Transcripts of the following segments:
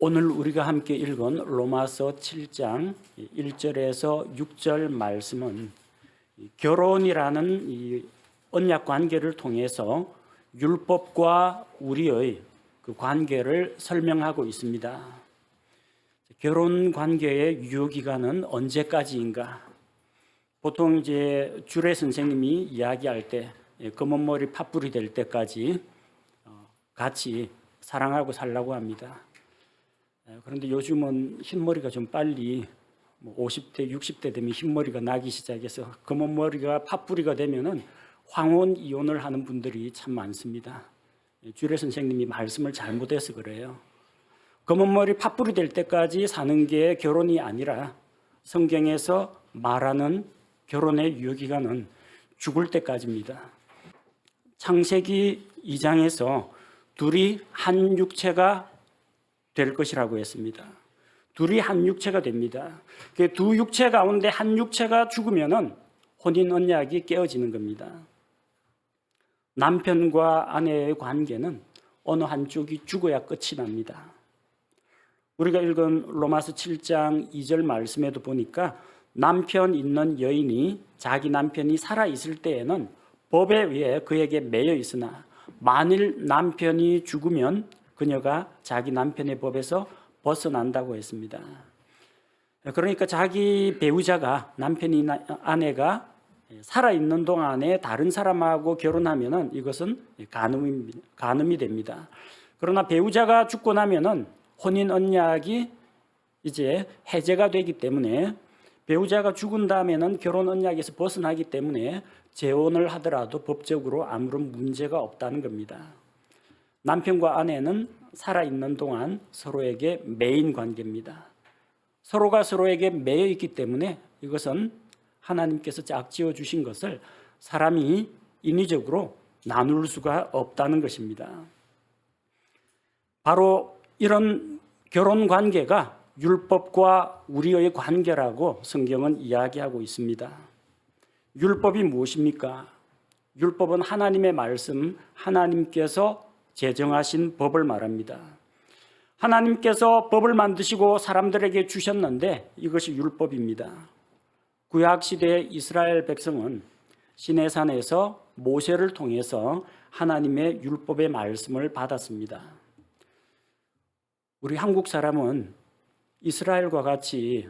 오늘 우리가 함께 읽은 로마서 7장 1절에서 6절 말씀은 결혼이라는 이 언약 관계를 통해서 율법과 우리의 그 관계를 설명하고 있습니다. 결혼 관계의 유효 기간은 언제까지인가? 보통 이제 주례 선생님이 이야기할 때 검은 머리 팥불이 될 때까지 같이 사랑하고 살라고 합니다. 그런데 요즘은 흰머리가 좀 빨리 50대, 60대 되면 흰머리가 나기 시작해서 검은 머리가 팥뿌리가 되면은 황혼 이혼을 하는 분들이 참 많습니다. 주례 선생님이 말씀을 잘못해서 그래요. 검은 머리 팥뿌리 될 때까지 사는 게 결혼이 아니라 성경에서 말하는 결혼의 유효기간은 죽을 때까지입니다. 창세기 2장에서 둘이 한 육체가 될 것이라고 했습니다. 둘이 한 육체가 됩니다. 두 육체 가운데 한 육체가 죽으면은 혼인 언약이 깨어지는 겁니다. 남편과 아내의 관계는 어느 한쪽이 죽어야 끝이 납니다. 우리가 읽은 로마서 7장 2절 말씀에도 보니까 남편 있는 여인이 자기 남편이 살아 있을 때에는 법에 의해 그에게 매여 있으나 만일 남편이 죽으면 그녀가 자기 남편의 법에서 벗어난다고 했습니다. 그러니까 자기 배우자가 남편이나 아내가 살아있는 동안에 다른 사람하고 결혼하면은 이것은 간음이 됩니다. 그러나 배우자가 죽고 나면은 혼인 언약이 이제 해제가 되기 때문에 배우자가 죽은 다음에는 결혼 언약에서 벗어나기 때문에 재혼을 하더라도 법적으로 아무런 문제가 없다는 겁니다. 남편과 아내는 살아있는 동안 서로에게 매인 관계입니다. 서로가 서로에게 매여 있기 때문에 이것은 하나님께서 짝지어 주신 것을 사람이 인위적으로 나눌 수가 없다는 것입니다. 바로 이런 결혼 관계가 율법과 우리의 관계라고 성경은 이야기하고 있습니다. 율법이 무엇입니까? 율법은 하나님의 말씀, 하나님께서 제정하신 법을 말합니다. 하나님께서 법을 만드시고 사람들에게 주셨는데 이것이 율법입니다. 구약시대의 이스라엘 백성은 시내산에서 모세를 통해서 하나님의 율법의 말씀을 받았습니다. 우리 한국 사람은 이스라엘과 같이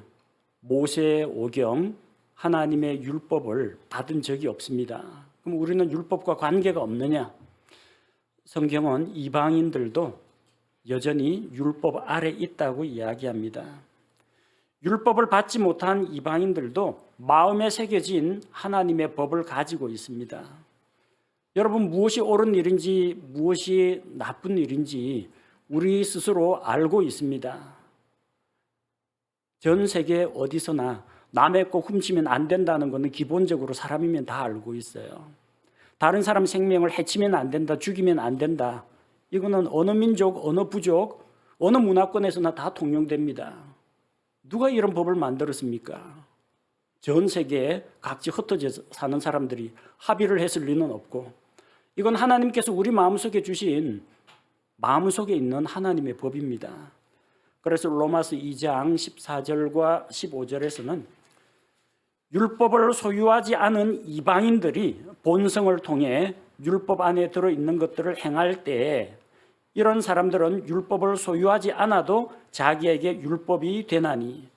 모세의 오경, 하나님의 율법을 받은 적이 없습니다. 그럼 우리는 율법과 관계가 없느냐? 성경은 이방인들도 여전히 율법 아래 있다고 이야기합니다. 율법을 받지 못한 이방인들도 마음에 새겨진 하나님의 법을 가지고 있습니다. 여러분, 무엇이 옳은 일인지 무엇이 나쁜 일인지 우리 스스로 알고 있습니다. 전 세계 어디서나 남의 거 훔치면 안 된다는 것은 기본적으로 사람이면 다 알고 있어요. 다른 사람 생명을 해치면 안 된다, 죽이면 안 된다. 이거는 어느 민족, 어느 부족, 어느 문화권에서나 다 통용됩니다. 누가 이런 법을 만들었습니까? 전 세계에 각지 흩어져 사는 사람들이 합의를 했을 리는 없고, 이건 하나님께서 우리 마음속에 주신 마음속에 있는 하나님의 법입니다. 그래서 로마서 2장 14절과 15절에서는 율법을 소유하지 않은 이방인들이 본성을 통해 율법 안에 들어있는 것들을 행할 때 이런 사람들은 율법을 소유하지 않아도 자기에게 율법이 되나니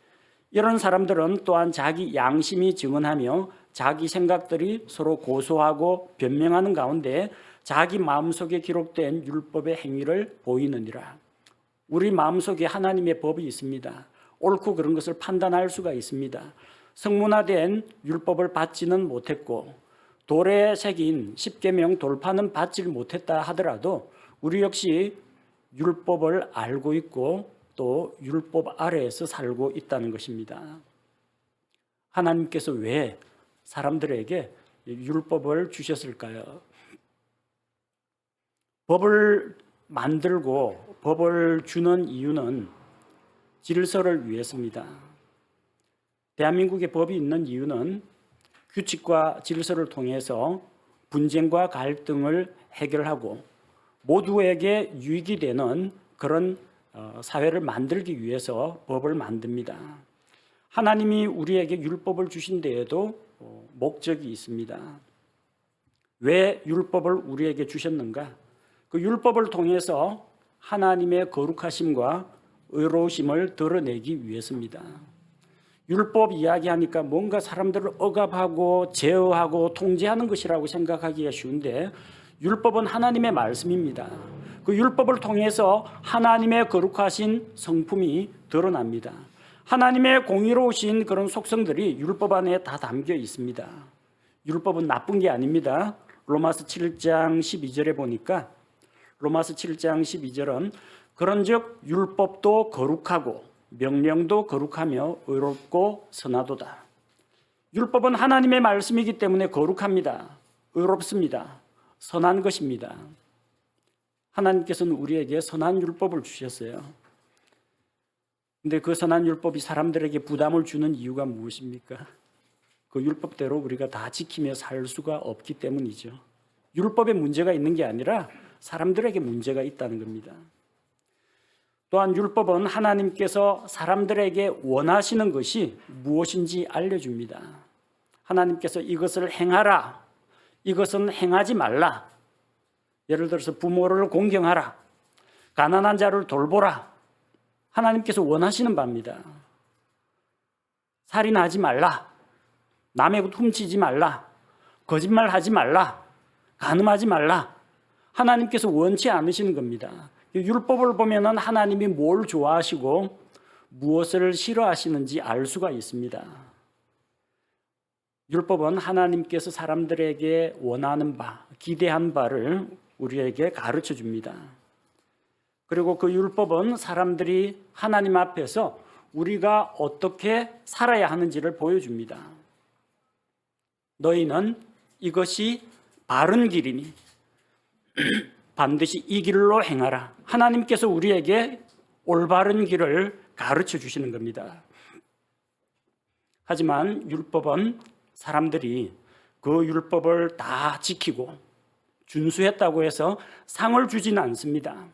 이런 사람들은 또한 자기 양심이 증언하며 자기 생각들이 서로 고소하고 변명하는 가운데 자기 마음속에 기록된 율법의 행위를 보이느니라. 우리 마음속에 하나님의 법이 있습니다. 옳고 그런 것을 판단할 수가 있습니다. 성문화된 율법을 받지는 못했고 돌에 새긴 십계명 돌파는 받지를 못했다 하더라도 우리 역시 율법을 알고 있고 또 율법 아래에서 살고 있다는 것입니다. 하나님께서 왜 사람들에게 율법을 주셨을까요? 법을 만들고 법을 주는 이유는 질서를 위해서입니다. 대한민국에 법이 있는 이유는 규칙과 질서를 통해서 분쟁과 갈등을 해결하고 모두에게 유익이 되는 그런 사회를 만들기 위해서 법을 만듭니다. 하나님이 우리에게 율법을 주신 데에도 목적이 있습니다. 왜 율법을 우리에게 주셨는가? 그 율법을 통해서 하나님의 거룩하심과 의로우심을 드러내기 위해서입니다. 율법 이야기하니까 뭔가 사람들을 억압하고 제어하고 통제하는 것이라고 생각하기가 쉬운데 율법은 하나님의 말씀입니다. 그 율법을 통해서 하나님의 거룩하신 성품이 드러납니다. 하나님의 공의로우신 그런 속성들이 율법 안에 다 담겨 있습니다. 율법은 나쁜 게 아닙니다. 로마서 7장 12절에 보니까 로마서 7장 12절은 그런즉 율법도 거룩하고 명령도 거룩하며 의롭고 선하도다. 율법은 하나님의 말씀이기 때문에 거룩합니다. 의롭습니다. 선한 것입니다. 하나님께서는 우리에게 선한 율법을 주셨어요. 근데 그 선한 율법이 사람들에게 부담을 주는 이유가 무엇입니까? 그 율법대로 우리가 다 지키며 살 수가 없기 때문이죠. 율법에 문제가 있는 게 아니라 사람들에게 문제가 있다는 겁니다. 또한 율법은 하나님께서 사람들에게 원하시는 것이 무엇인지 알려줍니다. 하나님께서 이것을 행하라, 이것은 행하지 말라. 예를 들어서 부모를 공경하라, 가난한 자를 돌보라. 하나님께서 원하시는 바입니다. 살인하지 말라, 남의 것 훔치지 말라, 거짓말하지 말라, 간음하지 말라. 하나님께서 원치 않으시는 겁니다. 율법을 보면 하나님이 뭘 좋아하시고 무엇을 싫어하시는지 알 수가 있습니다. 율법은 하나님께서 사람들에게 원하는 바, 기대한 바를 우리에게 가르쳐 줍니다. 그리고 그 율법은 사람들이 하나님 앞에서 우리가 어떻게 살아야 하는지를 보여줍니다. 너희는 이것이 바른 길이니 반드시 이 길로 행하라. 하나님께서 우리에게 올바른 길을 가르쳐 주시는 겁니다. 하지만 율법은 사람들이 그 율법을 다 지키고 준수했다고 해서 상을 주지는 않습니다.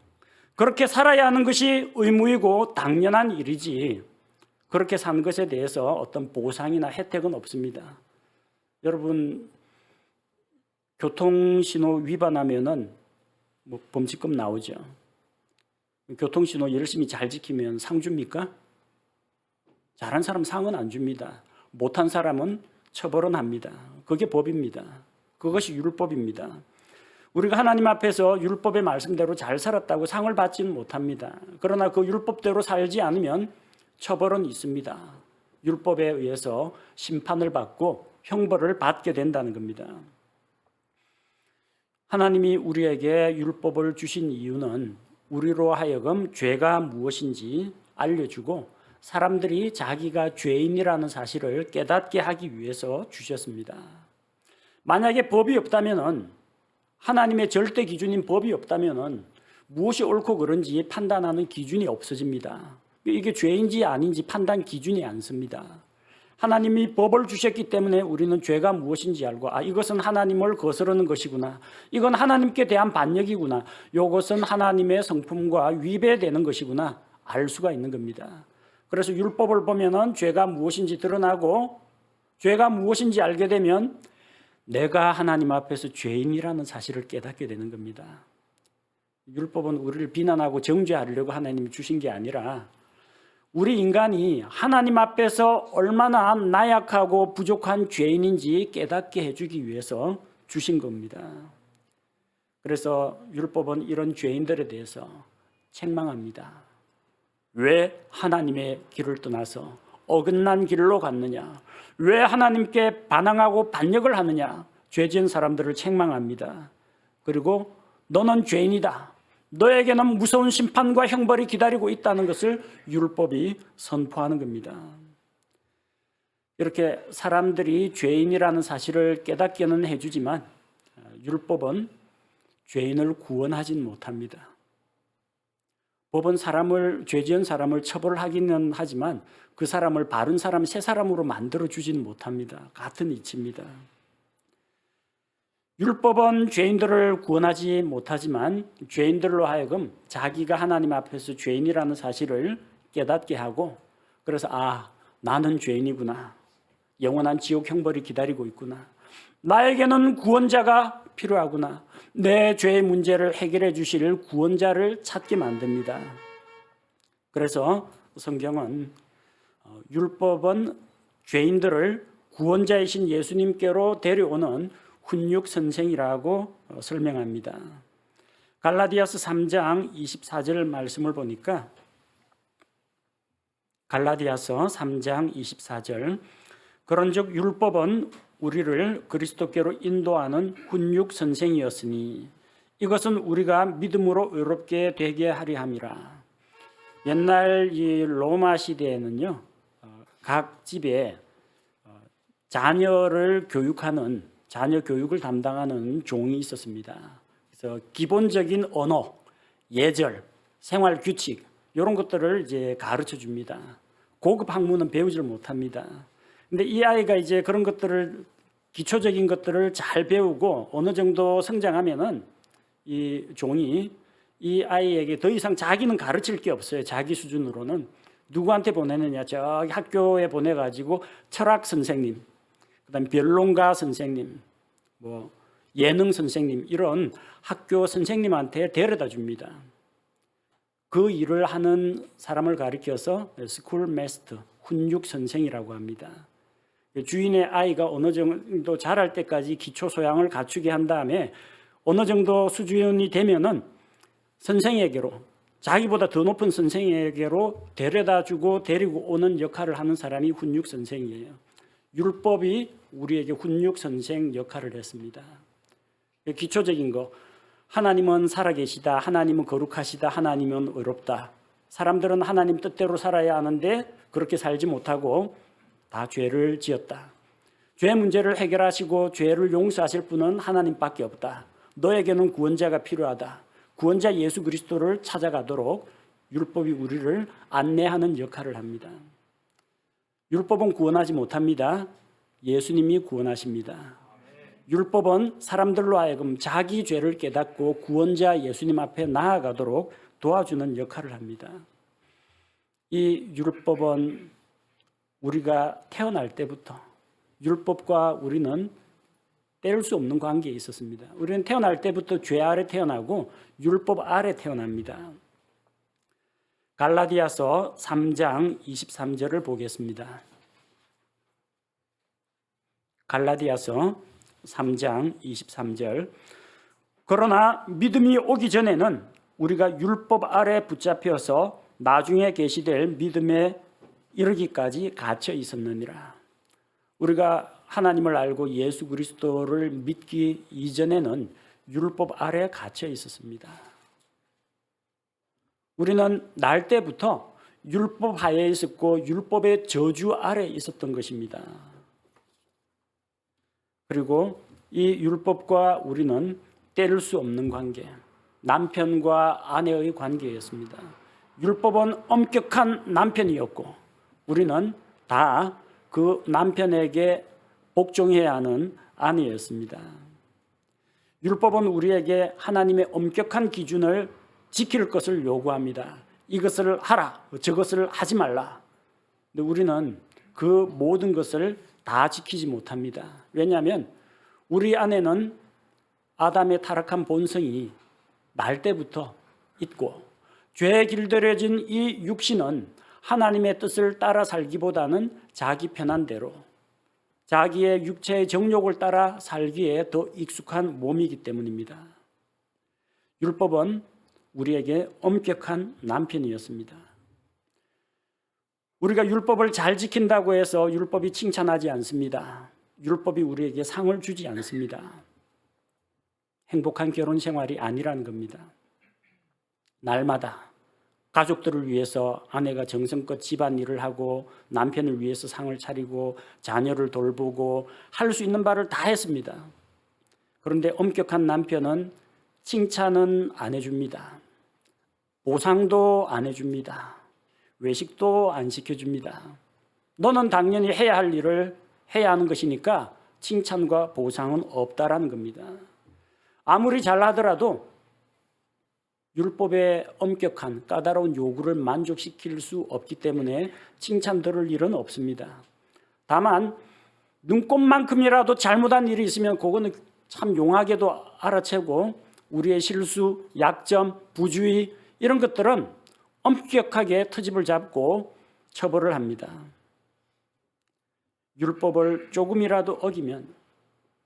그렇게 살아야 하는 것이 의무이고 당연한 일이지 그렇게 사는 것에 대해서 어떤 보상이나 혜택은 없습니다. 여러분, 교통신호 위반하면은 범칙금 나오죠. 교통신호 열심히 잘 지키면 상 줍니까? 잘한 사람 상은 안 줍니다. 못한 사람은 처벌은 합니다. 그게 법입니다. 그것이 율법입니다. 우리가 하나님 앞에서 율법의 말씀대로 잘 살았다고 상을 받지는 못합니다. 그러나 그 율법대로 살지 않으면 처벌은 있습니다. 율법에 의해서 심판을 받고 형벌을 받게 된다는 겁니다. 하나님이 우리에게 율법을 주신 이유는 우리로 하여금 죄가 무엇인지 알려주고 사람들이 자기가 죄인이라는 사실을 깨닫게 하기 위해서 주셨습니다. 만약에 법이 없다면, 하나님의 절대 기준인 법이 없다면 무엇이 옳고 그른지 판단하는 기준이 없어집니다. 이게 죄인지 아닌지 판단 기준이 안 씁니다. 하나님이 법을 주셨기 때문에 우리는 죄가 무엇인지 알고 이것은 하나님을 거스르는 것이구나. 이건 하나님께 대한 반역이구나. 이것은 하나님의 성품과 위배되는 것이구나. 알 수가 있는 겁니다. 그래서 율법을 보면 죄가 무엇인지 드러나고 죄가 무엇인지 알게 되면 내가 하나님 앞에서 죄인이라는 사실을 깨닫게 되는 겁니다. 율법은 우리를 비난하고 정죄하려고 하나님이 주신 게 아니라 우리 인간이 하나님 앞에서 얼마나 나약하고 부족한 죄인인지 깨닫게 해주기 위해서 주신 겁니다. 그래서 율법은 이런 죄인들에 대해서 책망합니다. 왜 하나님의 길을 떠나서 어긋난 길로 갔느냐? 왜 하나님께 반항하고 반역을 하느냐? 죄 지은 사람들을 책망합니다. 그리고 너는 죄인이다. 너에게는 무서운 심판과 형벌이 기다리고 있다는 것을 율법이 선포하는 겁니다. 이렇게 사람들이 죄인이라는 사실을 깨닫게는 해주지만 율법은 죄인을 구원하지는 못합니다. 법은 죄 지은 사람을 처벌하기는 하지만 그 사람을 바른 사람, 새 사람으로 만들어주지는 못합니다. 같은 이치입니다. 율법은 죄인들을 구원하지 못하지만 죄인들로 하여금 자기가 하나님 앞에서 죄인이라는 사실을 깨닫게 하고, 그래서 나는 죄인이구나, 영원한 지옥 형벌이 기다리고 있구나, 나에게는 구원자가 필요하구나, 내 죄의 문제를 해결해 주실 구원자를 찾게 만듭니다. 그래서 성경은 율법은 죄인들을 구원자이신 예수님께로 데려오는 훈육 선생이라고 설명합니다. 갈라디아서 3장 24절 말씀을 보니까, 갈라디아서 3장 24절, 그런즉 율법은 우리를 그리스도께로 인도하는 훈육 선생이었으니 이것은 우리가 믿음으로 의롭게 되게 하려 함이라. 옛날 이 로마 시대에는요, 각 집에 자녀를 교육하는, 자녀 교육을 담당하는 종이 있었습니다. 그래서 기본적인 언어, 예절, 생활 규칙 이런 것들을 이제 가르쳐 줍니다. 고급 학문은 배우질 못합니다. 근데 이 아이가 이제 그런 것들을, 기초적인 것들을 잘 배우고 어느 정도 성장하면은 이 종이 이 아이에게 더 이상 자기는 가르칠 게 없어요. 자기 수준으로는. 누구한테 보내느냐? 저기 학교에 보내가지고 철학 선생님, 그다음 변론가 선생님, 뭐 예능 선생님, 이런 학교 선생님한테 데려다 줍니다. 그 일을 하는 사람을 가리켜서 스쿨 마스터, 훈육 선생이라고 합니다. 주인의 아이가 어느 정도 자랄 때까지 기초 소양을 갖추게 한 다음에 어느 정도 수준이 되면은 선생에게로, 자기보다 더 높은 선생에게로 데려다 주고 데리고 오는 역할을 하는 사람이 훈육 선생이에요. 율법이 우리에게 훈육 선생 역할을 했습니다. 기초적인 거, 하나님은 살아계시다, 하나님은 거룩하시다, 하나님은 의롭다. 사람들은 하나님 뜻대로 살아야 하는데 그렇게 살지 못하고 다 죄를 지었다. 죄 문제를 해결하시고 죄를 용서하실 분은 하나님밖에 없다. 너에게는 구원자가 필요하다. 구원자 예수 그리스도를 찾아가도록 율법이 우리를 안내하는 역할을 합니다. 율법은 구원하지 못합니다. 예수님이 구원하십니다. 율법은 사람들로 하여금 자기 죄를 깨닫고 구원자 예수님 앞에 나아가도록 도와주는 역할을 합니다. 이 율법은 우리가 태어날 때부터, 율법과 우리는 뗄 수 없는 관계에 있었습니다. 우리는 태어날 때부터 죄 아래 태어나고 율법 아래 태어납니다. 갈라디아서 3장 23절을 보겠습니다. 갈라디아서 3장 23절. 그러나 믿음이 오기 전에는 우리가 율법 아래 붙잡혀서 나중에 계시될 믿음에 이르기까지 갇혀 있었느니라. 우리가 하나님을 알고 예수 그리스도를 믿기 이전에는 율법 아래 갇혀 있었습니다. 우리는 날 때부터 율법 하에 있었고 율법의 저주 아래 있었던 것입니다. 그리고 이 율법과 우리는 뗄 수 없는 관계, 남편과 아내의 관계였습니다. 율법은 엄격한 남편이었고 우리는 다 그 남편에게 복종해야 하는 아내였습니다. 율법은 우리에게 하나님의 엄격한 기준을 지킬 것을 요구합니다. 이것을 하라, 저것을 하지 말라. 근데 우리는 그 모든 것을 다 지키지 못합니다. 왜냐하면 우리 안에는 아담의 타락한 본성이 날 때부터 있고 죄에 길들여진 이 육신은 하나님의 뜻을 따라 살기보다는 자기 편한 대로 자기의 육체의 정욕을 따라 살기에 더 익숙한 몸이기 때문입니다. 율법은 우리에게 엄격한 남편이었습니다. 우리가 율법을 잘 지킨다고 해서 율법이 칭찬하지 않습니다. 율법이 우리에게 상을 주지 않습니다. 행복한 결혼 생활이 아니라는 겁니다. 날마다 가족들을 위해서 아내가 정성껏 집안일을 하고 남편을 위해서 상을 차리고 자녀를 돌보고 할 수 있는 바를 다 했습니다. 그런데 엄격한 남편은 칭찬은 안 해줍니다. 보상도 안 해줍니다. 외식도 안 시켜줍니다. 너는 당연히 해야 할 일을 해야 하는 것이니까 칭찬과 보상은 없다라는 겁니다. 아무리 잘하더라도 율법의 엄격한 까다로운 요구를 만족시킬 수 없기 때문에 칭찬 들을 일은 없습니다. 다만 눈꼽만큼이라도 잘못한 일이 있으면 그거는 참 용하게도 알아채고 우리의 실수, 약점, 부주의 이런 것들은 엄격하게 트집을 잡고 처벌을 합니다. 율법을 조금이라도 어기면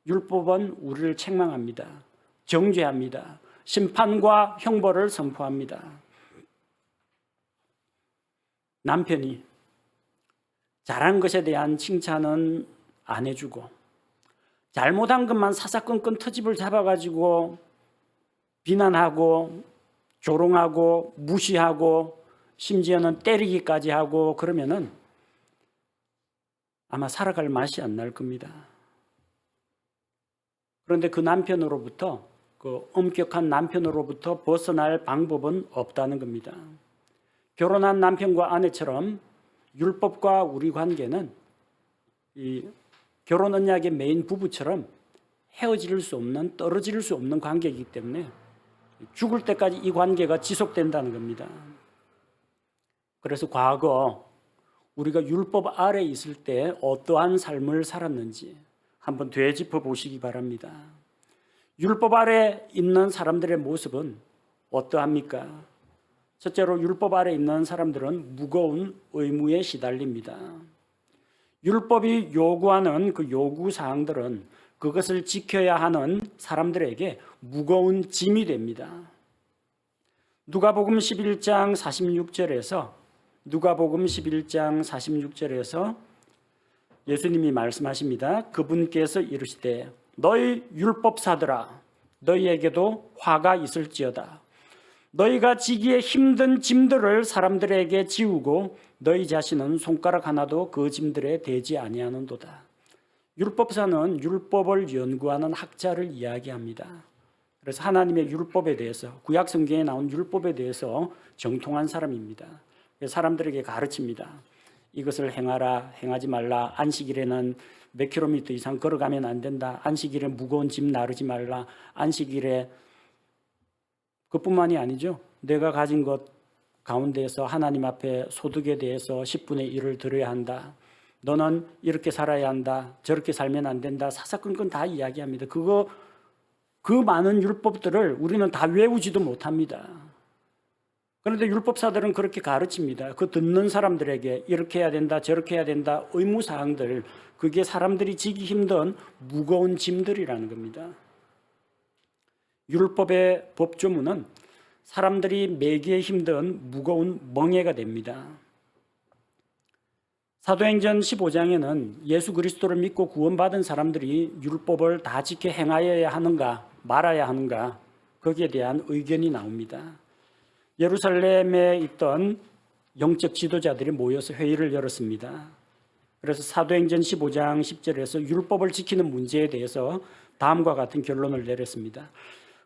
율법은 우리를 책망합니다. 정죄합니다. 심판과 형벌을 선포합니다. 남편이 잘한 것에 대한 칭찬은 안 해주고 잘못한 것만 사사건건 트집을 잡아가지고 비난하고 조롱하고 무시하고 심지어는 때리기까지 하고 그러면은 아마 살아갈 맛이 안 날 겁니다. 그런데 그 남편으로부터 그 엄격한 남편으로부터 벗어날 방법은 없다는 겁니다. 결혼한 남편과 아내처럼 율법과 우리 관계는 이 결혼 언약의 메인 부부처럼 헤어질 수 없는, 떨어질 수 없는 관계이기 때문에 죽을 때까지 이 관계가 지속된다는 겁니다. 그래서 과거 우리가 율법 아래 있을 때 어떠한 삶을 살았는지 한번 되짚어 보시기 바랍니다. 율법 아래 있는 사람들의 모습은 어떠합니까? 첫째로 율법 아래 있는 사람들은 무거운 의무에 시달립니다. 율법이 요구하는 그 요구 사항들은 그것을 지켜야 하는 사람들에게 무거운 짐이 됩니다. 누가복음 11장 46절에서 예수님이 말씀하십니다. 그분께서 이르시되 너희 율법사들아 너희에게도 화가 있을지어다. 너희가 지기에 힘든 짐들을 사람들에게 지우고 너희 자신은 손가락 하나도 그 짐들에 대지 아니하는도다. 율법사는 율법을 연구하는 학자를 이야기합니다. 그래서 하나님의 율법에 대해서 구약 성경에 나온 율법에 대해서 정통한 사람입니다. 사람들에게 가르칩니다. 이것을 행하라, 행하지 말라. 안식일에는 몇 킬로미터 이상 걸어가면 안 된다. 안식일에 무거운 짐 나르지 말라. 안식일에 그뿐만이 아니죠. 내가 가진 것 가운데서 하나님 앞에 소득에 대해서 10분의 1을 드려야 한다. 너는 이렇게 살아야 한다. 저렇게 살면 안 된다. 사사건건 다 이야기합니다. 그 많은 율법들을 우리는 다 외우지도 못합니다. 그런데 율법사들은 그렇게 가르칩니다. 그 듣는 사람들에게 이렇게 해야 된다, 저렇게 해야 된다, 의무사항들, 그게 사람들이 지기 힘든 무거운 짐들이라는 겁니다. 율법의 법조문은 사람들이 매기에 힘든 무거운 멍에가 됩니다. 사도행전 15장에는 예수 그리스도를 믿고 구원받은 사람들이 율법을 다 지켜 행하여야 하는가 말아야 하는가 거기에 대한 의견이 나옵니다. 예루살렘에 있던 영적 지도자들이 모여서 회의를 열었습니다. 그래서 사도행전 15장 10절에서 율법을 지키는 문제에 대해서 다음과 같은 결론을 내렸습니다.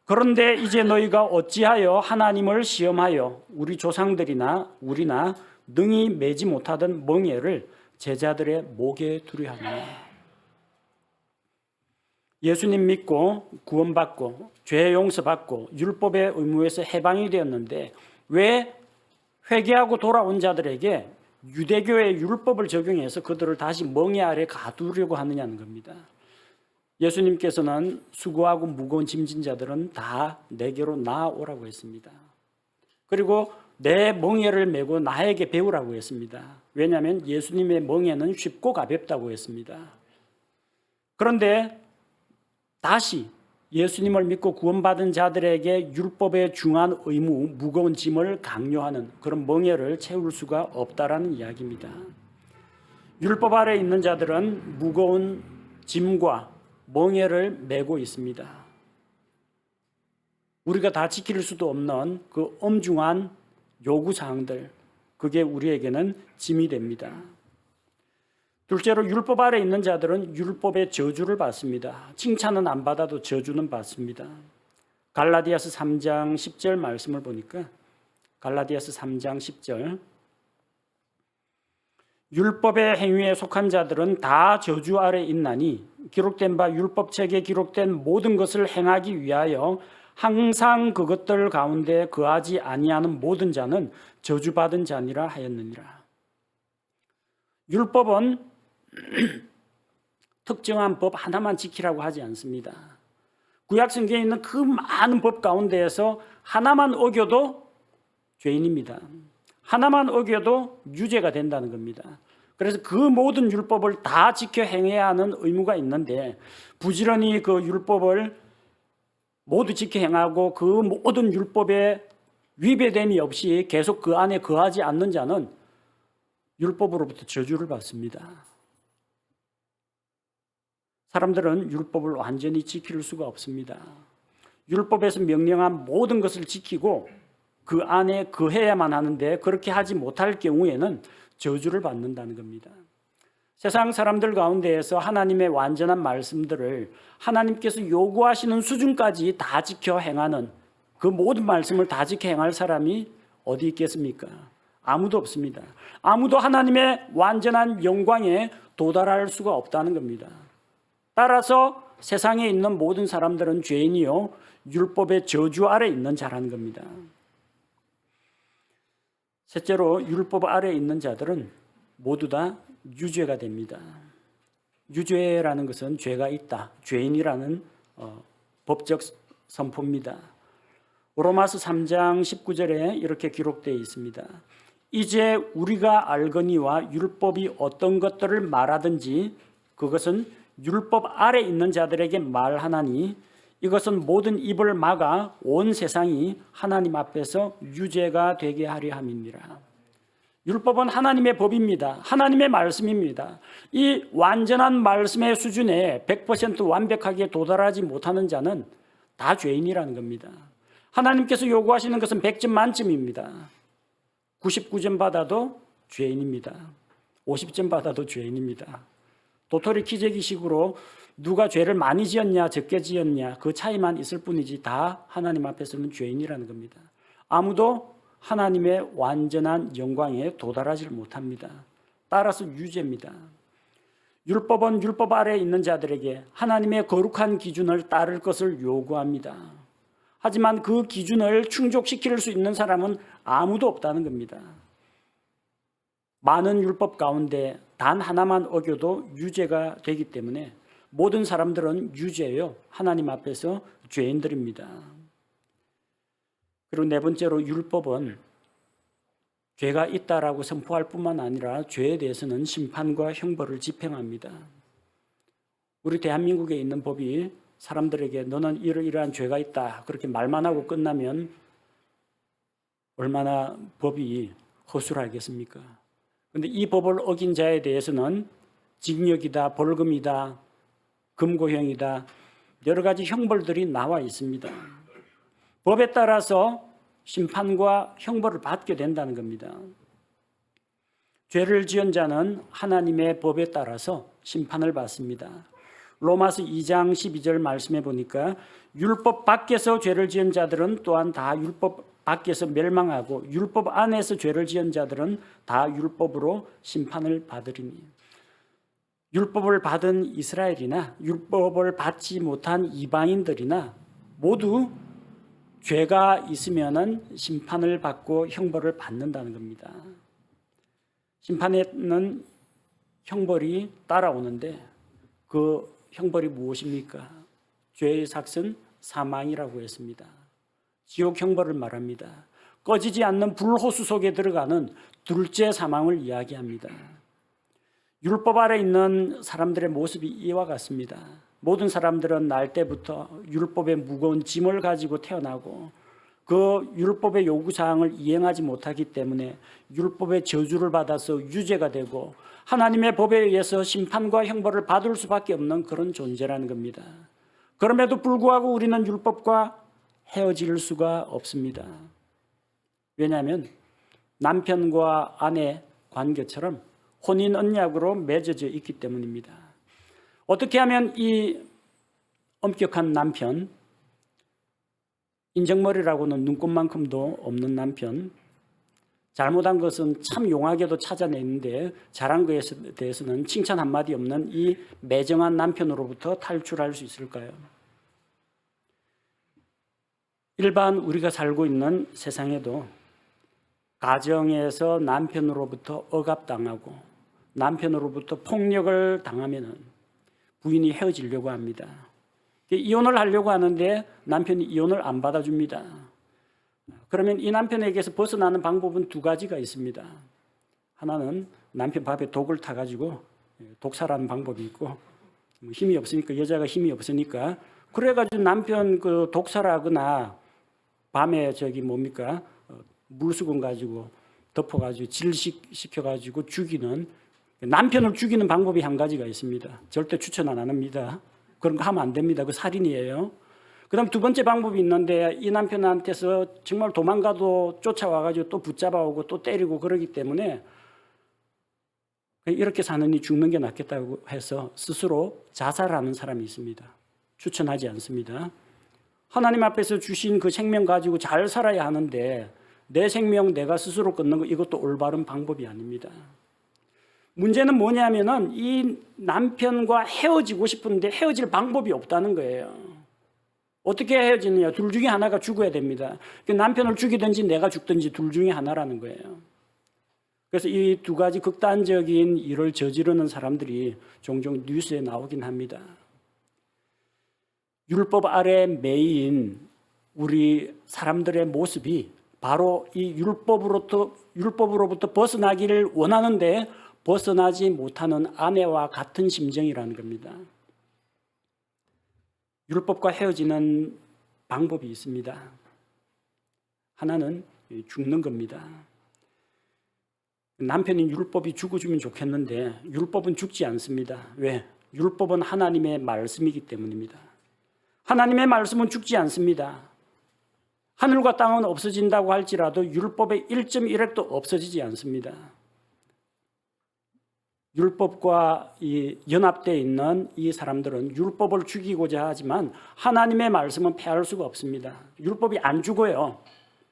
그런데 이제 너희가 어찌하여 하나님을 시험하여 우리 조상들이나 우리나 능히 매지 못하던 멍에를 제자들의 목에 두려 하느냐. 예수님 믿고 구원받고 죄 용서받고 율법의 의무에서 해방이 되었는데 왜 회개하고 돌아온 자들에게 유대교의 율법을 적용해서 그들을 다시 멍에 아래 가두려고 하느냐는 겁니다. 예수님께서는 수고하고 무거운 짐진 자들은 다 내게로 나아오라고 했습니다. 그리고 내 멍에를 메고 나에게 배우라고 했습니다. 왜냐하면 예수님의 멍에는 쉽고 가볍다고 했습니다. 그런데 다시 예수님을 믿고 구원받은 자들에게 율법의 중한 의무, 무거운 짐을 강요하는 그런 멍에를 채울 수가 없다라는 이야기입니다. 율법 아래 있는 자들은 무거운 짐과 멍에를 메고 있습니다. 우리가 다 지킬 수도 없는 그 엄중한 요구사항들, 그게 우리에게는 짐이 됩니다. 둘째로 율법 아래 있는 자들은 율법의 저주를 받습니다. 칭찬은 안 받아도 저주는 받습니다. 갈라디아서 3장 10절 말씀을 보니까 갈라디아서 3장 10절 율법의 행위에 속한 자들은 다 저주 아래 있나니 기록된 바 율법책에 기록된 모든 것을 행하기 위하여 항상 그것들 가운데 거하지 아니하는 모든 자는 저주받은 자니라 하였느니라. 율법은 특정한 법 하나만 지키라고 하지 않습니다. 구약 성경에 있는 그 많은 법 가운데에서 하나만 어겨도 죄인입니다. 하나만 어겨도 유죄가 된다는 겁니다. 그래서 그 모든 율법을 다 지켜 행해야 하는 의무가 있는데 부지런히 그 율법을 모두 지켜 행하고 그 모든 율법에 위배됨이 없이 계속 그 안에 거하지 않는 자는 율법으로부터 저주를 받습니다. 사람들은 율법을 완전히 지킬 수가 없습니다. 율법에서 명령한 모든 것을 지키고 그 안에 거해야만 하는데 그렇게 하지 못할 경우에는 저주를 받는다는 겁니다. 세상 사람들 가운데에서 하나님의 완전한 말씀들을 하나님께서 요구하시는 수준까지 다 지켜 행하는 그 모든 말씀을 다 지켜 행할 사람이 어디 있겠습니까? 아무도 없습니다. 아무도 하나님의 완전한 영광에 도달할 수가 없다는 겁니다. 따라서 세상에 있는 모든 사람들은 죄인이요 율법의 저주 아래 있는 자라는 겁니다. 셋째로 율법 아래 있는 자들은 모두 다 유죄가 됩니다. 유죄라는 것은 죄가 있다, 죄인이라는 법적 선포입니다. 로마서 3장 19절에 이렇게 기록되어 있습니다. 이제 우리가 알거니와 율법이 어떤 것들을 말하든지 그것은 율법 아래 있는 자들에게 말하나니 이것은 모든 입을 막아 온 세상이 하나님 앞에서 유죄가 되게 하려 함이니라. 율법은 하나님의 법입니다. 하나님의 말씀입니다. 이 완전한 말씀의 수준에 100% 완벽하게 도달하지 못하는 자는 다 죄인이라는 겁니다. 하나님께서 요구하시는 것은 100점 만점입니다. 99점 받아도 죄인입니다. 50점 받아도 죄인입니다. 도토리 키재기식으로 누가 죄를 많이 지었냐 적게 지었냐 그 차이만 있을 뿐이지 다 하나님 앞에서는 죄인이라는 겁니다. 아무도 하나님의 완전한 영광에 도달하지 못합니다. 따라서 유죄입니다. 율법은 율법 아래에 있는 자들에게 하나님의 거룩한 기준을 따를 것을 요구합니다. 하지만 그 기준을 충족시킬 수 있는 사람은 아무도 없다는 겁니다. 많은 율법 가운데 단 하나만 어겨도 유죄가 되기 때문에 모든 사람들은 유죄요 하나님 앞에서 죄인들입니다. 그리고 네 번째로 율법은 죄가 있다라고 선포할 뿐만 아니라 죄에 대해서는 심판과 형벌을 집행합니다. 우리 대한민국에 있는 법이 사람들에게 너는 이러이러한 죄가 있다 그렇게 말만 하고 끝나면 얼마나 법이 허술하겠습니까? 그런데 이 법을 어긴 자에 대해서는 징역이다, 벌금이다, 금고형이다 여러 가지 형벌들이 나와 있습니다. 법에 따라서 심판과 형벌을 받게 된다는 겁니다. 죄를 지은 자는 하나님의 법에 따라서 심판을 받습니다. 로마서 2장 12절 말씀해 보니까 율법 밖에서 죄를 지은 자들은 또한 다 율법 밖에서 멸망하고 율법 안에서 죄를 지은 자들은 다 율법으로 심판을 받으리니. 율법을 받은 이스라엘이나 율법을 받지 못한 이방인들이나 모두 죄가 있으면은 심판을 받고 형벌을 받는다는 겁니다. 심판에는 형벌이 따라오는데 그 형벌이 무엇입니까? 죄의 삭은 사망이라고 했습니다. 지옥 형벌을 말합니다. 꺼지지 않는 불호수 속에 들어가는 둘째 사망을 이야기합니다. 율법 아래 있는 사람들의 모습이 이와 같습니다. 모든 사람들은 날 때부터 율법의 무거운 짐을 가지고 태어나고 그 율법의 요구사항을 이행하지 못하기 때문에 율법의 저주를 받아서 유죄가 되고 하나님의 법에 의해서 심판과 형벌을 받을 수밖에 없는 그런 존재라는 겁니다. 그럼에도 불구하고 우리는 율법과 헤어질 수가 없습니다. 왜냐하면 남편과 아내 관계처럼 혼인 언약으로 맺어져 있기 때문입니다. 어떻게 하면 이 엄격한 남편, 인정머리라고는 눈곱만큼도 없는 남편, 잘못한 것은 참 용하게도 찾아내는데 잘한 것에 대해서는 칭찬 한마디 없는 이 매정한 남편으로부터 탈출할 수 있을까요? 일반 우리가 살고 있는 세상에도 가정에서 남편으로부터 억압당하고 남편으로부터 폭력을 당하면 부인이 헤어지려고 합니다. 이혼을 하려고 하는데 남편이 이혼을 안 받아줍니다. 그러면 이 남편에게서 벗어나는 방법은 두 가지가 있습니다. 하나는 남편 밥에 독을 타가지고 독살하는 방법이 있고, 힘이 없으니까, 여자가 힘이 없으니까 그래가지고 남편 그 독살하거나 밤에 물수건 가지고 덮어가지고 질식시켜가지고 죽이는, 남편을 죽이는 방법이 한 가지가 있습니다. 절대 추천 안 합니다. 그런 거 하면 안 됩니다. 그 살인이에요. 그다음 두 번째 방법이 있는데, 이 남편한테서 정말 도망가도 쫓아와가지고 또 붙잡아오고 또 때리고 그러기 때문에 이렇게 사느니 죽는 게 낫겠다고 해서 스스로 자살하는 사람이 있습니다. 추천하지 않습니다. 하나님 앞에서 주신 그 생명 가지고 잘 살아야 하는데 내 생명 내가 스스로 끊는 거, 이것도 올바른 방법이 아닙니다. 문제는 뭐냐면은 이 남편과 헤어지고 싶은데 헤어질 방법이 없다는 거예요. 어떻게 헤어지느냐? 둘 중에 하나가 죽어야 됩니다. 남편을 죽이든지 내가 죽든지 둘 중에 하나라는 거예요. 그래서 이 두 가지 극단적인 일을 저지르는 사람들이 종종 뉴스에 나오긴 합니다. 율법 아래 매인 우리 사람들의 모습이 바로 이 율법으로부터 벗어나기를 원하는데 벗어나지 못하는 아내와 같은 심정이라는 겁니다. 율법과 헤어지는 방법이 있습니다. 하나는 죽는 겁니다. 남편이 율법이 죽어주면 좋겠는데 율법은 죽지 않습니다. 왜? 율법은 하나님의 말씀이기 때문입니다. 하나님의 말씀은 죽지 않습니다. 하늘과 땅은 없어진다고 할지라도 율법의 1.1획도 없어지지 않습니다. 율법과 연합되어 있는 이 사람들은 율법을 죽이고자 하지만 하나님의 말씀은 폐할 수가 없습니다. 율법이 안 죽어요.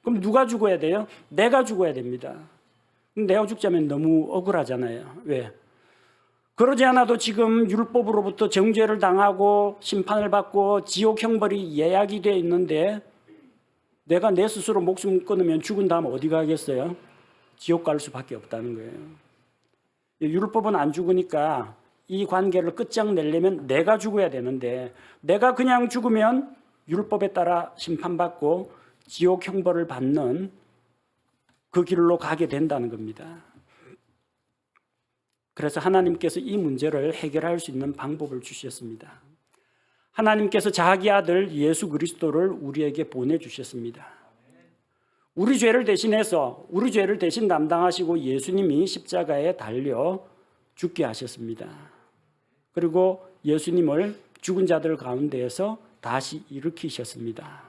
그럼 누가 죽어야 돼요? 내가 죽어야 됩니다. 내가 죽자면 너무 억울하잖아요. 왜? 그러지 않아도 지금 율법으로부터 정죄를 당하고 심판을 받고 지옥 형벌이 예약이 되어 있는데 내가 내 스스로 목숨 끊으면 죽은 다음 어디 가겠어요? 지옥 갈 수밖에 없다는 거예요. 율법은 안 죽으니까 이 관계를 끝장내려면 내가 죽어야 되는데 내가 그냥 죽으면 율법에 따라 심판받고 지옥 형벌을 받는 그 길로 가게 된다는 겁니다. 그래서 하나님께서 이 문제를 해결할 수 있는 방법을 주셨습니다. 하나님께서 자기 아들 예수 그리스도를 우리에게 보내주셨습니다. 우리 죄를 대신해서 우리 죄를 대신 담당하시고 예수님이 십자가에 달려 죽게 하셨습니다. 그리고 예수님을 죽은 자들 가운데에서 다시 일으키셨습니다.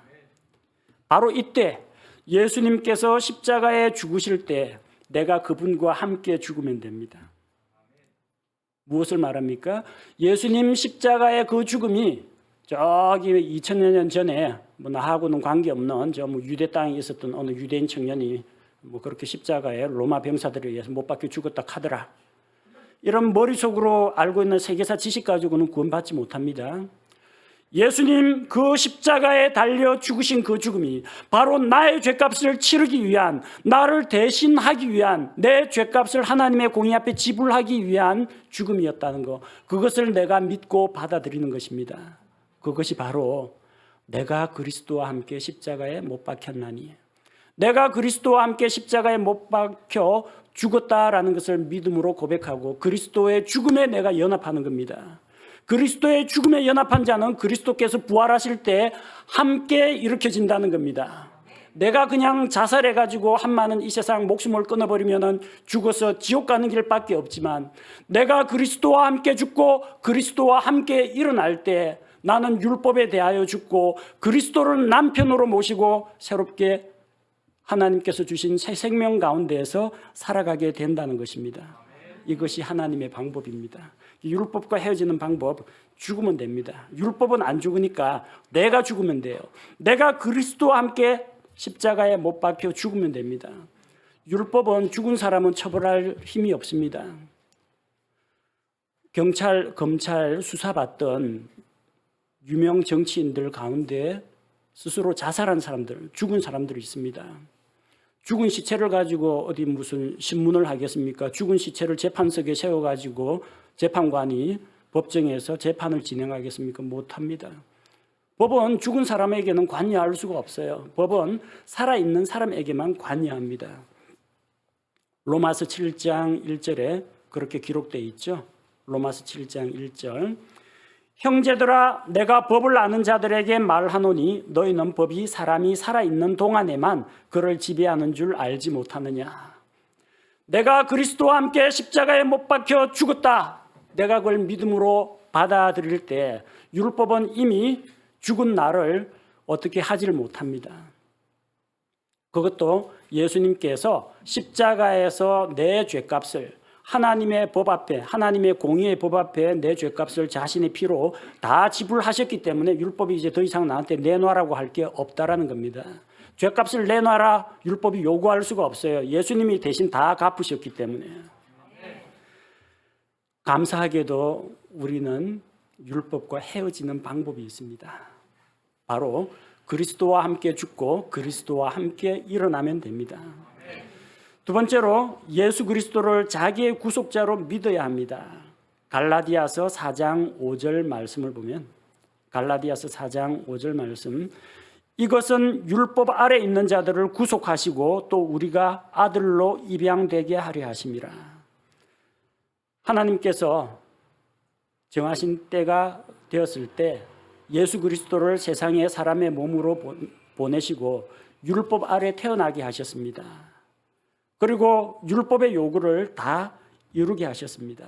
바로 이때 예수님께서 십자가에 죽으실 때 내가 그분과 함께 죽으면 됩니다. 무엇을 말합니까? 예수님 십자가의 그 죽음이 저기 2000여 년 전에 나하고는 관계없는 유대 땅에 있었던 어느 유대인 청년이 그렇게 십자가에 로마 병사들에 의해서 못 박혀 죽었다 카더라. 이런 머릿속으로 알고 있는 세계사 지식 가지고는 구원받지 못합니다. 예수님 그 십자가에 달려 죽으신 그 죽음이 바로 나의 죄값을 치르기 위한, 나를 대신하기 위한, 내 죄값을 하나님의 공의 앞에 지불하기 위한 죽음이었다는 것, 그것을 내가 믿고 받아들이는 것입니다. 그것이 바로 내가 그리스도와 함께 십자가에 못 박혔나니, 내가 그리스도와 함께 십자가에 못 박혀 죽었다라는 것을 믿음으로 고백하고 그리스도의 죽음에 내가 연합하는 겁니다. 그리스도의 죽음에 연합한 자는 그리스도께서 부활하실 때 함께 일으켜진다는 겁니다. 내가 그냥 자살해가지고 한마는 이 세상 목숨을 끊어버리면 죽어서 지옥 가는 길밖에 없지만, 내가 그리스도와 함께 죽고 그리스도와 함께 일어날 때 나는 율법에 대하여 죽고 그리스도를 남편으로 모시고 새롭게 하나님께서 주신 새 생명 가운데에서 살아가게 된다는 것입니다. 이것이 하나님의 방법입니다. 율법과 헤어지는 방법, 죽으면 됩니다. 율법은 안 죽으니까 내가 죽으면 돼요. 내가 그리스도와 함께 십자가에 못 박혀 죽으면 됩니다. 율법은 죽은 사람은 처벌할 힘이 없습니다. 경찰, 검찰 수사받던 유명 정치인들 가운데 스스로 자살한 사람들, 죽은 사람들이 있습니다. 죽은 시체를 가지고 어디 무슨 신문을 하겠습니까? 죽은 시체를 재판석에 세워가지고 재판관이 법정에서 재판을 진행하겠습니까? 못합니다. 법은 죽은 사람에게는 관여할 수가 없어요. 법은 살아있는 사람에게만 관여합니다. 로마서 7장 1절에 그렇게 기록되어 있죠. 로마서 7장 1절. 형제들아, 내가 법을 아는 자들에게 말하노니 너희는 법이 사람이 살아있는 동안에만 그를 지배하는 줄 알지 못하느냐. 내가 그리스도와 함께 십자가에 못 박혀 죽었다. 내가 그걸 믿음으로 받아들일 때 율법은 이미 죽은 나를 어떻게 하지를 못합니다. 그것도 예수님께서 십자가에서 내 죄값을 하나님의 법 앞에, 하나님의 공의의 법 앞에 내 죄값을 자신의 피로 다 지불하셨기 때문에 율법이 이제 더 이상 나한테 내놔라고 할 게 없다라는 겁니다. 죄값을 내놔라 율법이 요구할 수가 없어요. 예수님이 대신 다 갚으셨기 때문에. 감사하게도 우리는 율법과 헤어지는 방법이 있습니다. 바로 그리스도와 함께 죽고 그리스도와 함께 일어나면 됩니다. 두 번째로 예수 그리스도를 자기의 구속자로 믿어야 합니다. 갈라디아서 4장 5절 말씀을 보면 갈라디아서 4장 5절 말씀, 이것은 율법 아래 있는 자들을 구속하시고 또 우리가 아들로 입양되게 하려 하심이라. 하나님께서 정하신 때가 되었을 때 예수 그리스도를 세상에 사람의 몸으로 보내시고 율법 아래 태어나게 하셨습니다. 그리고 율법의 요구를 다 이루게 하셨습니다.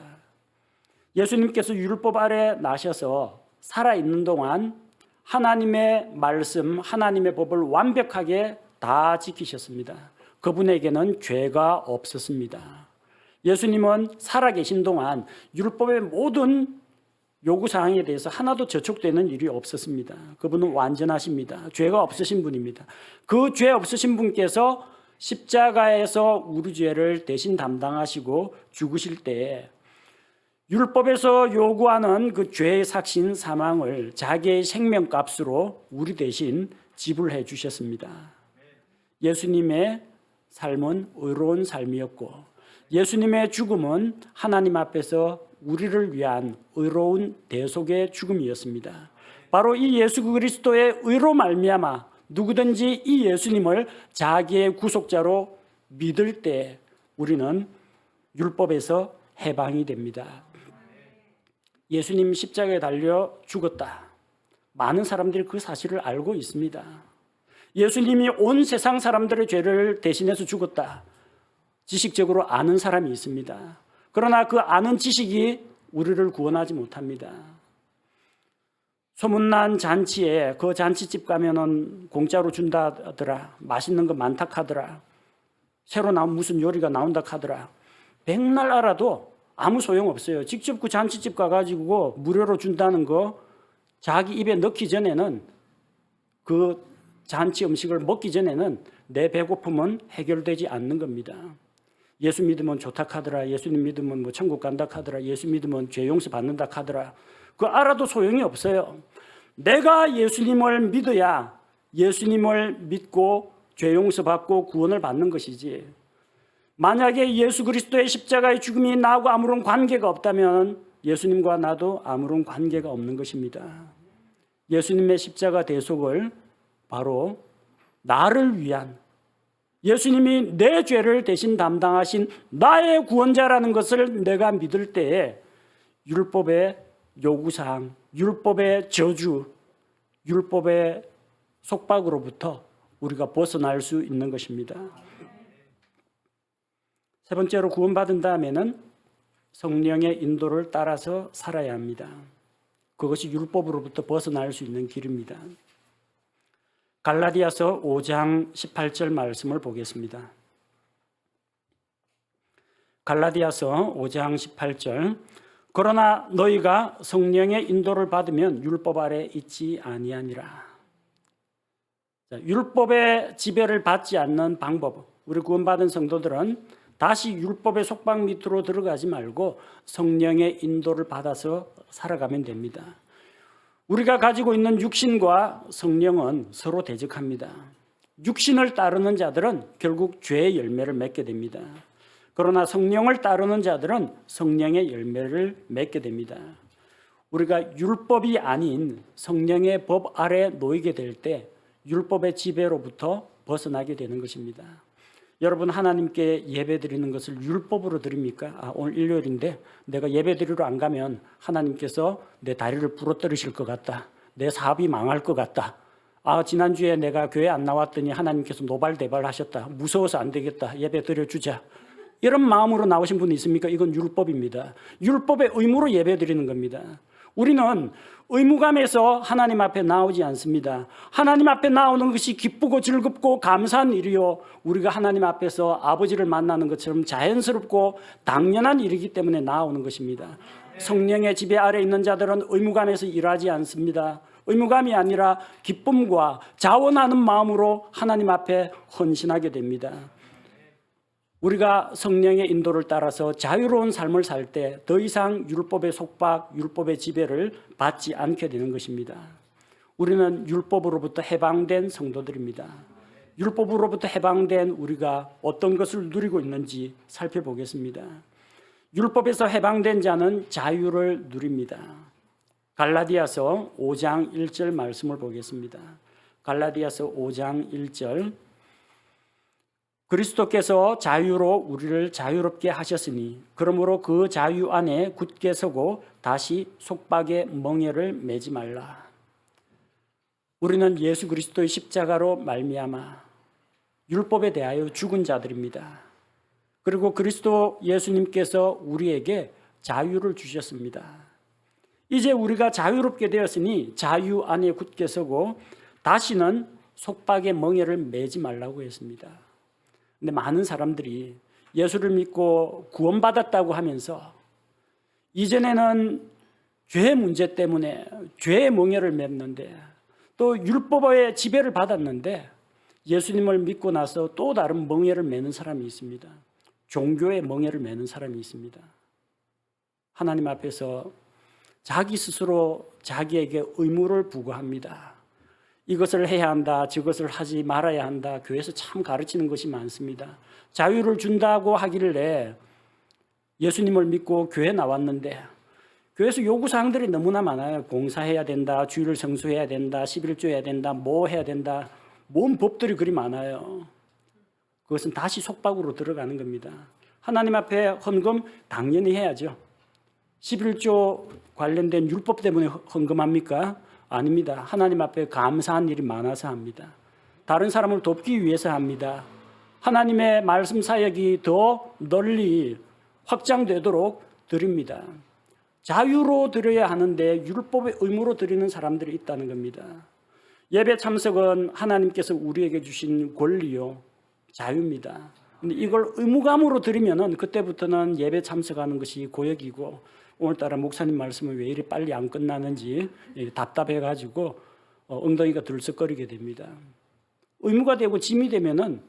예수님께서 율법 아래 나셔서 살아있는 동안 하나님의 말씀, 하나님의 법을 완벽하게 다 지키셨습니다. 그분에게는 죄가 없었습니다. 예수님은 살아계신 동안 율법의 모든 요구사항에 대해서 하나도 저촉되는 일이 없었습니다. 그분은 완전하십니다. 죄가 없으신 분입니다. 그 죄 없으신 분께서 십자가에서 우리 죄를 대신 담당하시고 죽으실 때에 율법에서 요구하는 그 죄의 삭신 사망을 자기의 생명값으로 우리 대신 지불해 주셨습니다. 예수님의 삶은 의로운 삶이었고 예수님의 죽음은 하나님 앞에서 우리를 위한 의로운 대속의 죽음이었습니다. 바로 이 예수 그리스도의 의로 말미암아 누구든지 이 예수님을 자기의 구속자로 믿을 때 우리는 율법에서 해방이 됩니다. 예수님 십자가에 달려 죽었다. 많은 사람들이 그 사실을 알고 있습니다. 예수님이 온 세상 사람들의 죄를 대신해서 죽었다. 지식적으로 아는 사람이 있습니다. 그러나 그 아는 지식이 우리를 구원하지 못합니다. 소문난 잔치에 그 잔치집 가면은 공짜로 준다 하더라. 맛있는 거 많다 하더라. 새로 나온 무슨 요리가 나온다 하더라. 백날 알아도 아무 소용없어요. 직접 그 잔치집 가가지고 무료로 준다는 거 자기 입에 넣기 전에는 그 잔치 음식을 먹기 전에는 내 배고픔은 해결되지 않는 겁니다. 예수 믿으면 좋다 하더라. 예수님 믿으면 뭐 천국 간다 하더라. 예수 믿으면 죄 용서 받는다 하더라. 그거 알아도 소용이 없어요. 내가 예수님을 믿어야 예수님을 믿고 죄 용서 받고 구원을 받는 것이지. 만약에 예수 그리스도의 십자가의 죽음이 나하고 아무런 관계가 없다면 예수님과 나도 아무런 관계가 없는 것입니다. 예수님의 십자가 대속을 바로 나를 위한 예수님이 내 죄를 대신 담당하신 나의 구원자라는 것을 내가 믿을 때에 율법의 요구사항, 율법의 저주, 율법의 속박으로부터 우리가 벗어날 수 있는 것입니다. 세 번째로 구원받은 다음에는 성령의 인도를 따라서 살아야 합니다. 그것이 율법으로부터 벗어날 수 있는 길입니다. 갈라디아서 5장 18절 말씀을 보겠습니다. 갈라디아서 5장 18절, 그러나 너희가 성령의 인도를 받으면 율법 아래 있지 아니하니라. 율법의 지배를 받지 않는 방법, 우리 구원받은 성도들은 다시 율법의 속박 밑으로 들어가지 말고 성령의 인도를 받아서 살아가면 됩니다. 우리가 가지고 있는 육신과 성령은 서로 대적합니다. 육신을 따르는 자들은 결국 죄의 열매를 맺게 됩니다. 그러나 성령을 따르는 자들은 성령의 열매를 맺게 됩니다. 우리가 율법이 아닌 성령의 법 아래 놓이게 될 때 율법의 지배로부터 벗어나게 되는 것입니다. 여러분, 하나님께 예배 드리는 것을 율법으로 드립니까? 오늘 일요일인데 내가 예배 드리러 안 가면 하나님께서 내 다리를 부러뜨리실 것 같다. 내 사업이 망할 것 같다. 지난주에 내가 교회 안 나왔더니 하나님께서 노발대발 하셨다. 무서워서 안 되겠다. 예배 드려주자. 이런 마음으로 나오신 분이 있습니까? 이건 율법입니다. 율법의 의무로 예배 드리는 겁니다. 우리는 의무감에서 하나님 앞에 나오지 않습니다. 하나님 앞에 나오는 것이 기쁘고 즐겁고 감사한 일이요, 우리가 하나님 앞에서 아버지를 만나는 것처럼 자연스럽고 당연한 일이기 때문에 나오는 것입니다. 성령의 지배 아래 있는 자들은 의무감에서 일하지 않습니다. 의무감이 아니라 기쁨과 자원하는 마음으로 하나님 앞에 헌신하게 됩니다. 우리가 성령의 인도를 따라서 자유로운 삶을 살 때 더 이상 율법의 속박, 율법의 지배를 받지 않게 되는 것입니다. 우리는 율법으로부터 해방된 성도들입니다. 율법으로부터 해방된 우리가 어떤 것을 누리고 있는지 살펴보겠습니다. 율법에서 해방된 자는 자유를 누립니다. 갈라디아서 5장 1절 말씀을 보겠습니다. 갈라디아서 5장 1절. 그리스도께서 자유로 우리를 자유롭게 하셨으니 그러므로 그 자유 안에 굳게 서고 다시 속박의 멍에를 매지 말라. 우리는 예수 그리스도의 십자가로 말미암아 율법에 대하여 죽은 자들입니다. 그리고 그리스도 예수님께서 우리에게 자유를 주셨습니다. 이제 우리가 자유롭게 되었으니 자유 안에 굳게 서고 다시는 속박의 멍에를 매지 말라고 했습니다. 근데 많은 사람들이 예수를 믿고 구원받았다고 하면서 이전에는 죄 문제 때문에 죄의 멍에를 맸는데 또 율법의 지배를 받았는데 예수님을 믿고 나서 또 다른 멍에를 매는 사람이 있습니다. 종교의 멍에를 매는 사람이 있습니다. 하나님 앞에서 자기 스스로 자기에게 의무를 부과합니다. 이것을 해야 한다, 저것을 하지 말아야 한다. 교회에서 참 가르치는 것이 많습니다. 자유를 준다고 하길래 예수님을 믿고 교회 나왔는데 교회에서 요구사항들이 너무나 많아요. 봉사해야 된다, 주일을 성수해야 된다, 11조 해야 된다, 뭐 해야 된다. 뭔 법들이 그리 많아요. 그것은 다시 속박으로 들어가는 겁니다. 하나님 앞에 헌금 당연히 해야죠. 11조 관련된 율법 때문에 헌금합니까? 아닙니다. 하나님 앞에 감사한 일이 많아서 합니다. 다른 사람을 돕기 위해서 합니다. 하나님의 말씀 사역이 더 널리 확장되도록 드립니다. 자유로 드려야 하는데 율법의 의무로 드리는 사람들이 있다는 겁니다. 예배 참석은 하나님께서 우리에게 주신 권리요, 자유입니다. 근데 이걸 의무감으로 드리면은 그때부터는 예배 참석하는 것이 고역이고, 오늘따라 목사님 말씀은 왜 이리 빨리 안 끝나는지 답답해가지고 엉덩이가 들썩거리게 됩니다. 의무가 되고 짐이 되면은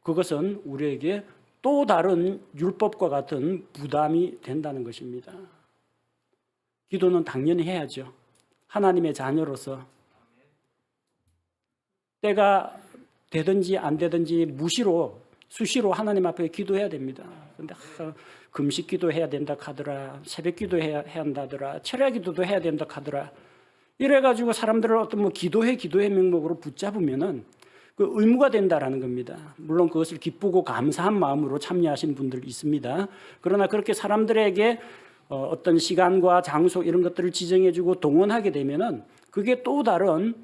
그것은 우리에게 또 다른 율법과 같은 부담이 된다는 것입니다. 기도는 당연히 해야죠. 하나님의 자녀로서 때가 되든지 안 되든지 무시로 수시로 하나님 앞에 기도해야 됩니다. 그런데 금식 기도해야 된다 하더라, 새벽 기도해야 한다더라, 철야 기도도 해야 된다 하더라. 이래가지고 사람들을 어떤 기도해 명목으로 붙잡으면은 그 의무가 된다라는 겁니다. 물론 그것을 기쁘고 감사한 마음으로 참여하시는 분들 있습니다. 그러나 그렇게 사람들에게 어떤 시간과 장소 이런 것들을 지정해주고 동원하게 되면은 그게 또 다른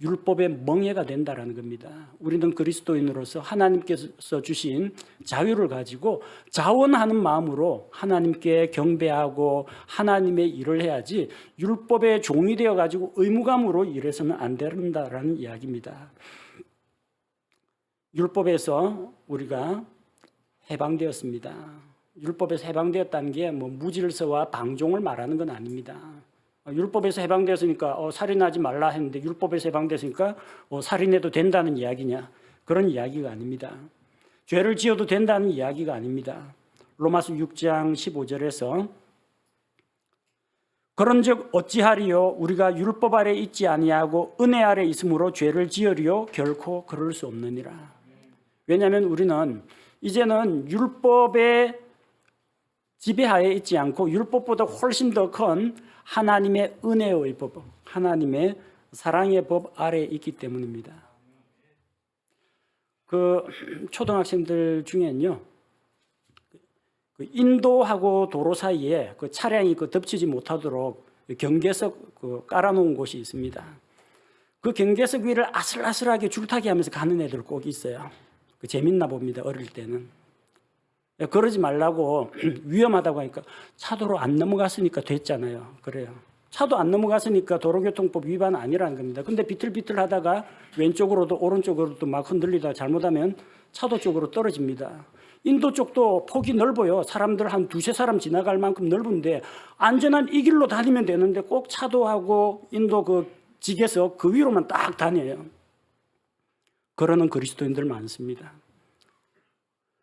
율법의 멍에가 된다라는 겁니다. 우리는 그리스도인으로서 하나님께서 주신 자유를 가지고 자원하는 마음으로 하나님께 경배하고 하나님의 일을 해야지 율법의 종이 되어 가지고 의무감으로 일해서는 안 된다라는 이야기입니다. 율법에서 우리가 해방되었습니다. 율법에서 해방되었다는 게 무질서와 방종을 말하는 건 아닙니다. 율법에서 해방되었으니까 살인하지 말라 했는데 율법에서 해방되었으니까 살인해도 된다는 이야기냐? 그런 이야기가 아닙니다. 죄를 지어도 된다는 이야기가 아닙니다. 로마서 6장 15절에서 그런즉 어찌하리요 우리가 율법 아래 있지 아니하고 은혜 아래 있으므로 죄를 지으리요 결코 그럴 수 없느니라. 왜냐하면 우리는 이제는 율법의 지배하에 있지 않고 율법보다 훨씬 더 큰 하나님의 은혜의 법, 하나님의 사랑의 법 아래에 있기 때문입니다. 그 초등학생들 중에는요, 인도하고 도로 사이에 그 차량이 덮치지 못하도록 경계석 깔아놓은 곳이 있습니다. 그 경계석 위를 아슬아슬하게 줄타기 하면서 가는 애들 꼭 있어요. 재밌나 봅니다. 어릴 때는. 그러지 말라고 위험하다고 하니까 차도로 안 넘어갔으니까 됐잖아요. 그래요. 차도 안 넘어갔으니까 도로교통법 위반 아니라는 겁니다. 근데 비틀비틀 하다가 왼쪽으로도 오른쪽으로도 막 흔들리다 잘못하면 차도 쪽으로 떨어집니다. 인도 쪽도 폭이 넓어요. 사람들 한 두세 사람 지나갈 만큼 넓은데 안전한 이 길로 다니면 되는데 꼭 차도하고 인도 그 직에서 그 위로만 딱 다녀요. 그러는 그리스도인들 많습니다.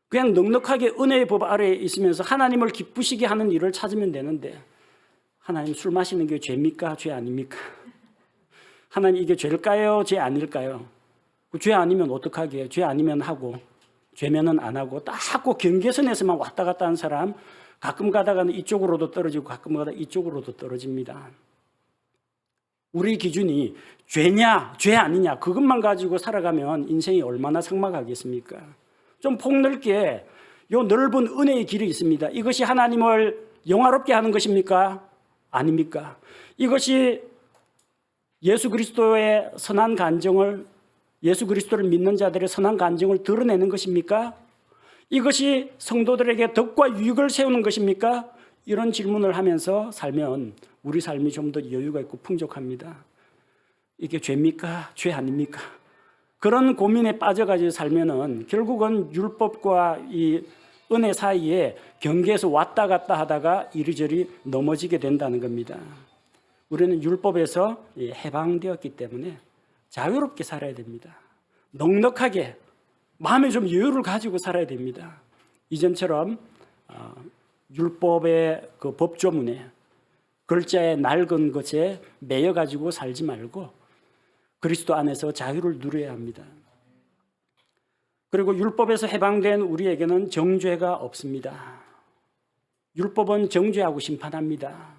그냥 넉넉하게 은혜의 법 아래에 있으면서 하나님을 기쁘시게 하는 일을 찾으면 되는데 하나님 술 마시는 게 죄입니까? 죄 아닙니까? 하나님 이게 죄일까요? 죄 아닐까요? 죄 아니면 어떡하게? 죄 아니면 하고 죄면은 안 하고 딱 꼭 경계선에서만 왔다 갔다 하는 사람 가끔 가다가는 이쪽으로도 떨어지고 가끔 가다가 이쪽으로도 떨어집니다. 우리 기준이 죄냐 죄 아니냐 그것만 가지고 살아가면 인생이 얼마나 삭막하겠습니까? 좀 폭넓게 요 넓은 은혜의 길이 있습니다. 이것이 하나님을 영화롭게 하는 것입니까? 아닙니까? 이것이 예수 그리스도의 선한 간정을 예수 그리스도를 믿는 자들의 선한 간정을 드러내는 것입니까? 이것이 성도들에게 덕과 유익을 세우는 것입니까? 이런 질문을 하면서 살면 우리 삶이 좀 더 여유가 있고 풍족합니다. 이게 죄입니까? 죄 아닙니까? 그런 고민에 빠져가지고 살면은 결국은 율법과 이 은혜 사이에 경계에서 왔다 갔다 하다가 이리저리 넘어지게 된다는 겁니다. 우리는 율법에서 해방되었기 때문에 자유롭게 살아야 됩니다. 넉넉하게 마음에 좀 여유를 가지고 살아야 됩니다. 이전처럼 율법의 그 법조문에 글자의 낡은 것에 매여 가지고 살지 말고 그리스도 안에서 자유를 누려야 합니다. 그리고 율법에서 해방된 우리에게는 정죄가 없습니다. 율법은 정죄하고 심판합니다.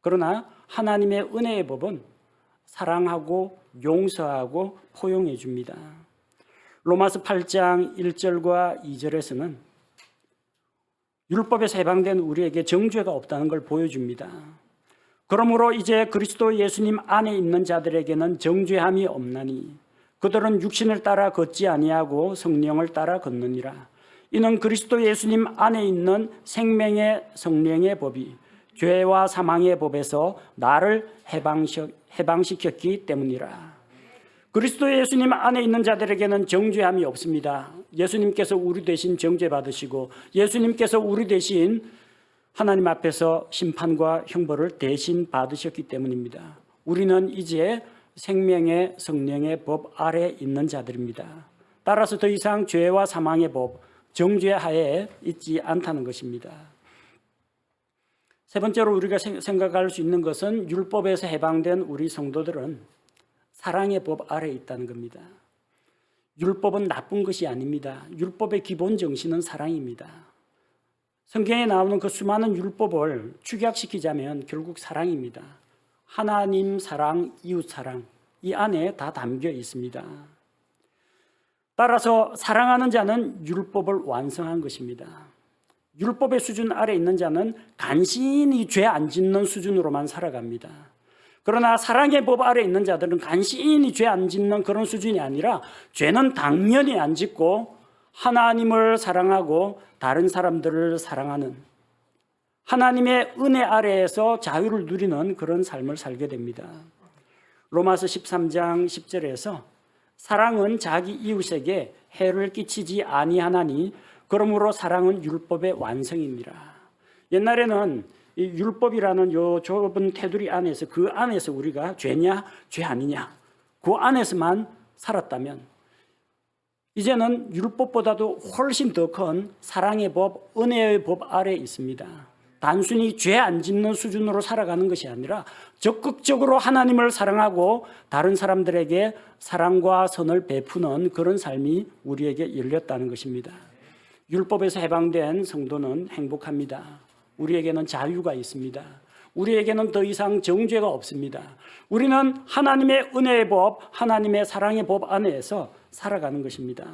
그러나 하나님의 은혜의 법은 사랑하고 용서하고 포용해 줍니다. 로마서 8장 1절과 2절에서는 율법에서 해방된 우리에게 정죄가 없다는 걸 보여줍니다. 그러므로 이제 그리스도 예수님 안에 있는 자들에게는 정죄함이 없나니 그들은 육신을 따라 걷지 아니하고 성령을 따라 걷느니라. 이는 그리스도 예수님 안에 있는 생명의 성령의 법이 죄와 사망의 법에서 나를 해방시켰기 때문이라. 그리스도 예수님 안에 있는 자들에게는 정죄함이 없습니다. 예수님께서 우리 대신 정죄 받으시고 예수님께서 우리 대신 하나님 앞에서 심판과 형벌을 대신 받으셨기 때문입니다. 우리는 이제 생명의 성령의 법 아래 있는 자들입니다. 따라서 더 이상 죄와 사망의 법, 정죄 하에 있지 않다는 것입니다. 세 번째로 우리가 생각할 수 있는 것은 율법에서 해방된 우리 성도들은 사랑의 법 아래에 있다는 겁니다. 율법은 나쁜 것이 아닙니다. 율법의 기본 정신은 사랑입니다. 성경에 나오는 그 수많은 율법을 축약시키자면 결국 사랑입니다. 하나님 사랑, 이웃 사랑 이 안에 다 담겨 있습니다. 따라서 사랑하는 자는 율법을 완성한 것입니다. 율법의 수준 아래 있는 자는 간신히 죄 안 짓는 수준으로만 살아갑니다. 그러나 사랑의 법 아래 있는 자들은 간신히 죄 안 짓는 그런 수준이 아니라 죄는 당연히 안 짓고 하나님을 사랑하고 다른 사람들을 사랑하는 하나님의 은혜 아래에서 자유를 누리는 그런 삶을 살게 됩니다. 로마서 13장 10절에서 사랑은 자기 이웃에게 해를 끼치지 아니하나니 그러므로 사랑은 율법의 완성입니다. 옛날에는 이 율법이라는 요 좁은 테두리 안에서 그 안에서 우리가 죄냐 죄 아니냐 그 안에서만 살았다면 이제는 율법보다도 훨씬 더 큰 사랑의 법, 은혜의 법 아래에 있습니다. 단순히 죄 안 짓는 수준으로 살아가는 것이 아니라 적극적으로 하나님을 사랑하고 다른 사람들에게 사랑과 선을 베푸는 그런 삶이 우리에게 열렸다는 것입니다. 율법에서 해방된 성도는 행복합니다. 우리에게는 자유가 있습니다. 우리에게는 더 이상 정죄가 없습니다. 우리는 하나님의 은혜의 법, 하나님의 사랑의 법 안에서 살아가는 것입니다.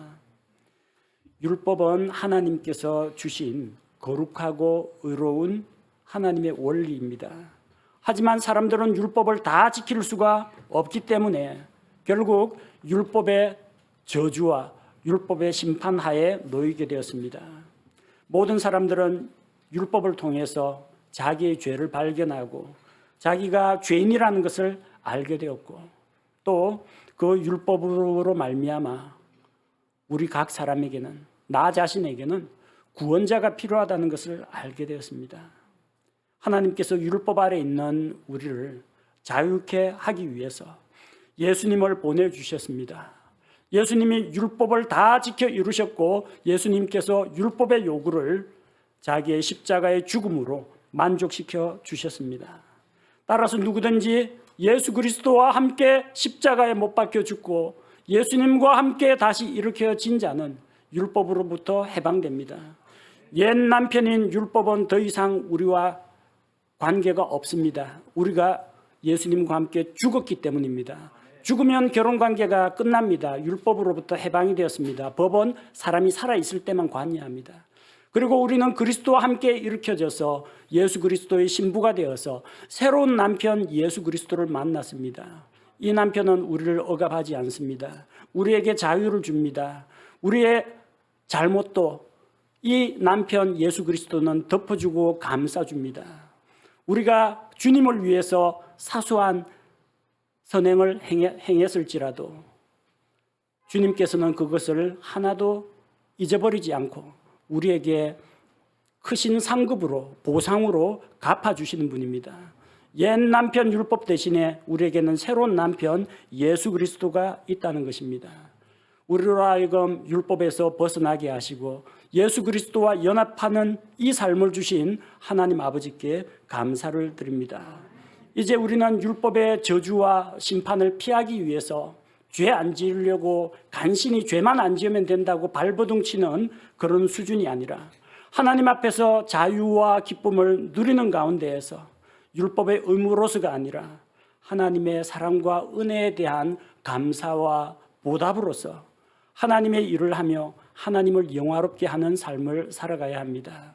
율법은 하나님께서 주신 거룩하고 의로운 하나님의 원리입니다. 하지만 사람들은 율법을 다 지킬 수가 없기 때문에 결국 율법의 저주와 율법의 심판하에 놓이게 되었습니다. 모든 사람들은 율법을 통해서 자기의 죄를 발견하고 자기가 죄인이라는 것을 알게 되었고 또 그 율법으로 말미암아 우리 각 사람에게는 나 자신에게는 구원자가 필요하다는 것을 알게 되었습니다. 하나님께서 율법 아래 있는 우리를 자유케 하기 위해서 예수님을 보내주셨습니다. 예수님이 율법을 다 지켜 이루셨고 예수님께서 율법의 요구를 자기의 십자가의 죽음으로 만족시켜 주셨습니다. 따라서 누구든지 예수 그리스도와 함께 십자가에 못 박혀 죽고 예수님과 함께 다시 일으켜진 자는 율법으로부터 해방됩니다. 옛 남편인 율법은 더 이상 우리와 관계가 없습니다. 우리가 예수님과 함께 죽었기 때문입니다. 죽으면 결혼관계가 끝납니다. 율법으로부터 해방이 되었습니다. 법은 사람이 살아있을 때만 관여합니다. 그리고 우리는 그리스도와 함께 일으켜져서 예수 그리스도의 신부가 되어서 새로운 남편 예수 그리스도를 만났습니다. 이 남편은 우리를 억압하지 않습니다. 우리에게 자유를 줍니다. 우리의 잘못도 이 남편 예수 그리스도는 덮어주고 감싸줍니다. 우리가 주님을 위해서 사소한 선행을 행했을지라도 주님께서는 그것을 하나도 잊어버리지 않고 우리에게 크신 상급으로 보상으로 갚아주시는 분입니다. 옛 남편 율법 대신에 우리에게는 새로운 남편 예수 그리스도가 있다는 것입니다. 우리로 하여금 율법에서 벗어나게 하시고 예수 그리스도와 연합하는 이 삶을 주신 하나님 아버지께 감사를 드립니다. 이제 우리는 율법의 저주와 심판을 피하기 위해서 죄 안 지으려고 간신히 죄만 안 지으면 된다고 발버둥 치는 그런 수준이 아니라 하나님 앞에서 자유와 기쁨을 누리는 가운데에서 율법의 의무로서가 아니라 하나님의 사랑과 은혜에 대한 감사와 보답으로서 하나님의 일을 하며 하나님을 영화롭게 하는 삶을 살아가야 합니다.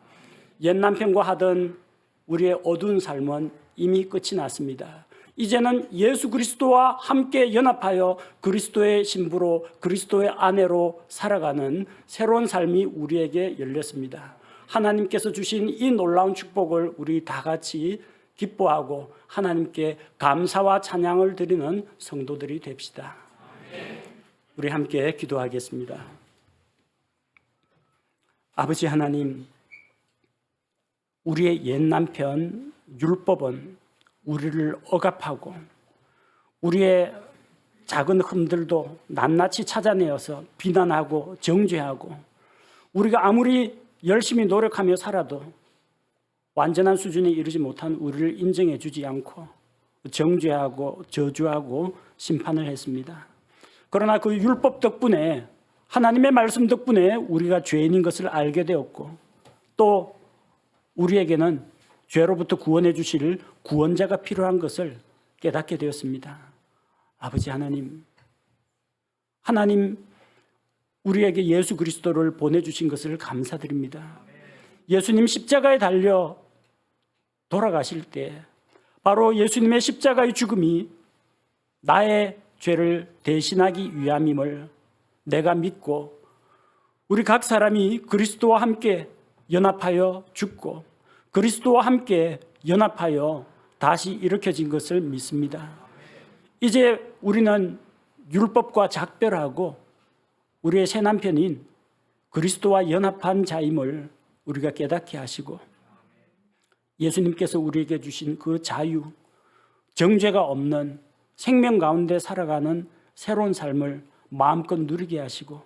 옛 남편과 하던 우리의 어두운 삶은 이미 끝이 났습니다. 이제는 예수 그리스도와 함께 연합하여 그리스도의 신부로 그리스도의 아내로 살아가는 새로운 삶이 우리에게 열렸습니다. 하나님께서 주신 이 놀라운 축복을 우리 다 같이 기뻐하고 하나님께 감사와 찬양을 드리는 성도들이 됩시다. 우리 함께 기도하겠습니다. 아버지 하나님, 우리의 옛 남편 율법은 우리를 억압하고 우리의 작은 흠들도 낱낱이 찾아내어서 비난하고 정죄하고 우리가 아무리 열심히 노력하며 살아도 완전한 수준에 이르지 못한 우리를 인정해 주지 않고 정죄하고 저주하고 심판을 했습니다. 그러나 그 율법 덕분에 하나님의 말씀 덕분에 우리가 죄인인 것을 알게 되었고 또 우리에게는 죄로부터 구원해 주실 구원자가 필요한 것을 깨닫게 되었습니다. 아버지 하나님, 하나님 우리에게 예수 그리스도를 보내주신 것을 감사드립니다. 예수님 십자가에 달려 돌아가실 때 바로 예수님의 십자가의 죽음이 나의 죄를 대신하기 위함임을 내가 믿고 우리 각 사람이 그리스도와 함께 연합하여 죽고 그리스도와 함께 연합하여 다시 일으켜진 것을 믿습니다. 이제 우리는 율법과 작별하고 우리의 새 남편인 그리스도와 연합한 자임을 우리가 깨닫게 하시고 예수님께서 우리에게 주신 그 자유, 정죄가 없는 생명 가운데 살아가는 새로운 삶을 마음껏 누리게 하시고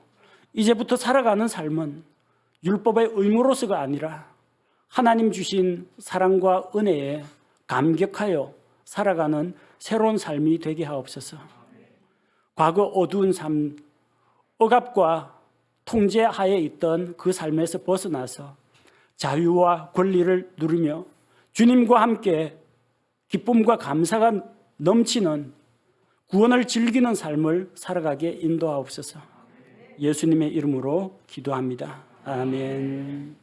이제부터 살아가는 삶은 율법의 의무로서가 아니라 하나님 주신 사랑과 은혜에 감격하여 살아가는 새로운 삶이 되게 하옵소서. 과거 어두운 삶, 억압과 통제하에 있던 그 삶에서 벗어나서 자유와 권리를 누리며 주님과 함께 기쁨과 감사가 넘치는 구원을 즐기는 삶을 살아가게 인도하옵소서. 예수님의 이름으로 기도합니다. 아멘.